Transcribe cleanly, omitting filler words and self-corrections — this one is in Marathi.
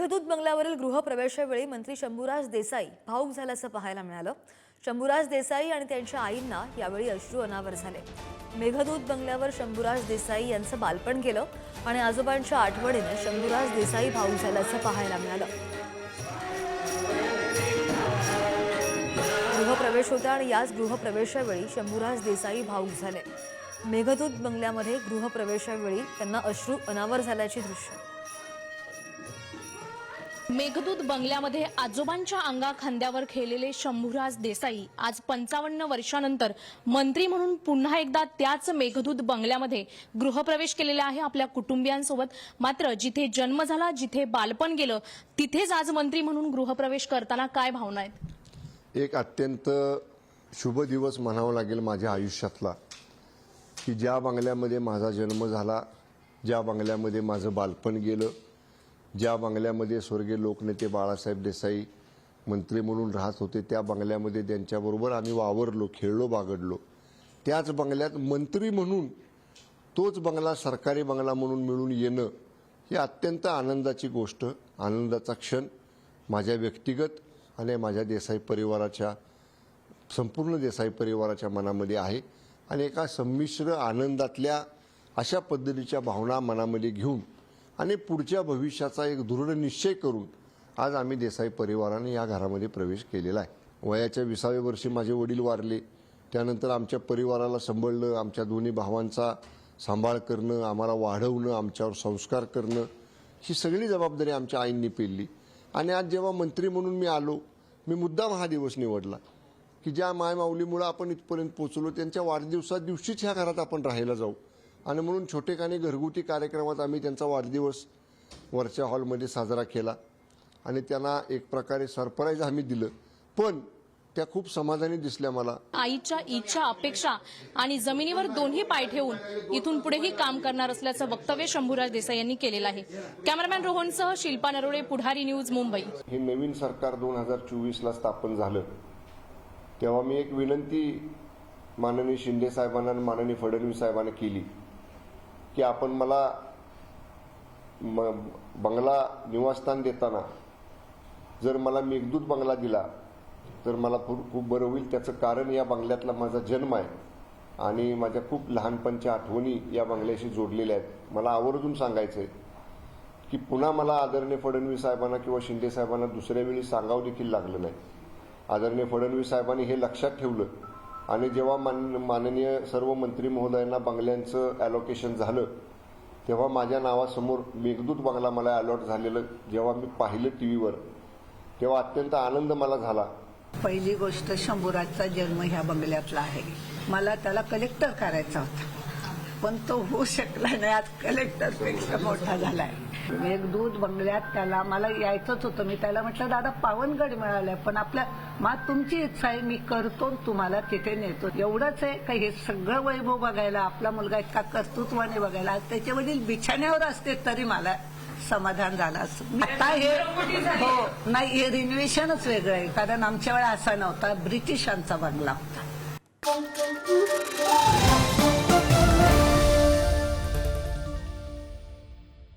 मेघदूत बंगल्यावरील गृहप्रवेशावेळी मंत्री शंभूराज देसाई भावूक झाल्याचं पाहायला मिळालं। शंभूराज देसाई आणि त्यांच्या आईंना यावेळी अश्रू अनावर झाले। मेघदूत बंगल्यावर शंभूराज देसाई यांचं बालपण गेलं आणि आजोबांच्या आठवणीने शंभूराज देसाई भावूक झाल्याचं पाहायला मिळालं। गृहप्रवेश होता आणि याच गृहप्रवेशावेळी शंभूराज देसाई भावूक झाले। मेघदूत बंगल्यामध्ये गृहप्रवेशावेळी त्यांना अश्रू अनावर झाल्याची दृश्य। मेघदूत बंगल्यामध्ये आजोबांच्या अंगा खांद्यावर खेळलेले शंभूराज देसाई आज 55 वर्षांनंतर मंत्री म्हणून पुन्हा एकदा त्याच मेघदूत बंगल्यामध्ये गृहप्रवेश केलेला आहे आपल्या कुटुंबियांसोबत। मात्र जिथे जन्म झाला, जिथे बालपण गेलं, तिथेच आज मंत्री म्हणून गृहप्रवेश करताना काय भावना आहेत? एक अत्यंत शुभ दिवस म्हणावा लागेल माझ्या आयुष्यातला, की ज्या बंगल्यामध्ये माझा जन्म झाला, ज्या बंगल्यामध्ये माझं बालपण गेलं, ज्या बंगल्यामध्ये स्वर्गीय लोकनेते बाळासाहेब देसाई मंत्री म्हणून राहत होते, त्या बंगल्यामध्ये त्यांच्याबरोबर आम्ही वावरलो, खेळलो, बागडलो। त्याच बंगल्यात मंत्री म्हणून तोच बंगला सरकारी बंगला म्हणून मिळून येणं ही अत्यंत आनंदाची गोष्ट, आनंदाचा क्षण माझ्या व्यक्तिगत आणि माझ्या देसाई परिवाराच्या, संपूर्ण देसाई परिवाराच्या मनामध्ये आहे। आणि एका संमिश्र आनंदातल्या अशा पद्धतीच्या भावना मनामध्ये घेऊन आणि पुढच्या भविष्याचा एक दृढ निश्चय करून आज आम्ही देसाई परिवाराने या घरामध्ये प्रवेश केलेला आहे। वयाच्या 20व्या वर्षी माझे वडील वारले, त्यानंतर आमच्या परिवाराला सांभाळणं, आमच्या दोन्ही भावांचा सांभाळ करणं, आम्हाला वाढवणं, आमच्यावर संस्कार करणं, ही सगळी जबाबदारी आमच्या आईंनी पेलली। आणि आज जेव्हा मंत्री म्हणून मी आलो, मी मुद्दाम हा दिवस निवडला की ज्या मायमाऊलीमुळे आपण इथपर्यंत पोहोचलो, त्यांच्या वाढदिवसा दिवशीच ह्या घरात आपण राहायला जाऊ। आणि म्हणून छोटेखानी घरगुती कार्यक्रमात आम्ही त्यांचा वाढदिवस वरच्या हॉलमध्ये साजरा केला आणि त्यांना एक प्रकारे सरप्राईज आम्ही दिलं, पण त्या खूप समाधानी दिसल्या मला। आईच्या इच्छा, अपेक्षा आणि जमिनीवर दोन्ही पाय ठेवून इथून पुढेही काम करणार असल्याचं वक्तव्य शंभूराज देसाई यांनी केलेलं आहे। कॅमेरामॅन रोहनसह शिल्पा नरोडे, पुढारी न्यूज, मुंबई। हे नवीन सरकार 2024ला स्थापन झालं तेव्हा मी एक विनंती माननीय शिंदे साहेबांना आणि माननीय फडणवीस साहेबांना केली की आपण मला बंगला निवासस्थान देताना जर मला मेघदूत बंगला दिला तर मला खूप बरं होईल। त्याचं कारण या बंगल्यातला माझा जन्म आहे आणि माझ्या खूप लहानपणच्या आठवणी या बंगल्याशी जोडलेल्या आहेत। मला आवर्जून सांगायचं आहे की पुन्हा मला आदरणीय फडणवीस साहेबांना किंवा शिंदे साहेबांना दुसऱ्या वेळी सांगावं देखील लागलं नाही। आदरणीय फडणवीस साहेबांनी हे लक्षात ठेवलं आणि जेव्हा माननीय सर्व मंत्री महोदयांना बंगल्यांचं ॲलोकेशन झालं तेव्हा माझ्या नावासमोर मेघदूत बंगला मला अलॉट झालेलं जेव्हा मी पाहिलं टीव्हीवर, तेव्हा अत्यंत आनंद मला झाला। पहिली गोष्ट, शंभूराजचा जन्म ह्या बंगल्यातला आहे। मला त्याला कलेक्टर करायचा होता, पण तो होऊ शकला नाही। आज कलेक्टरपेक्षा मोठा झालाय। मेघदूत बंगल्यात त्याला मला यायचंच होतं। मी त्याला म्हटलं, दादा पावनगड मिळालाय, पण आपल्या तुमची इच्छा आहे, मी करतो, तुम्हाला तिथे नेतो। एवढंच आहे का हे सगळं वैभव बघायला, आपला मुलगा इतका कर्तृत्वाने बघायला, त्याचे वडील बिछाण्यावर असते तरी मला समाधान झालं असं। आता हे हो नाही, हे रिनोव्हेशनच वेगळं आहे, कारण आमच्या वेळा असा नव्हता, ब्रिटिशांचा बंगला होता।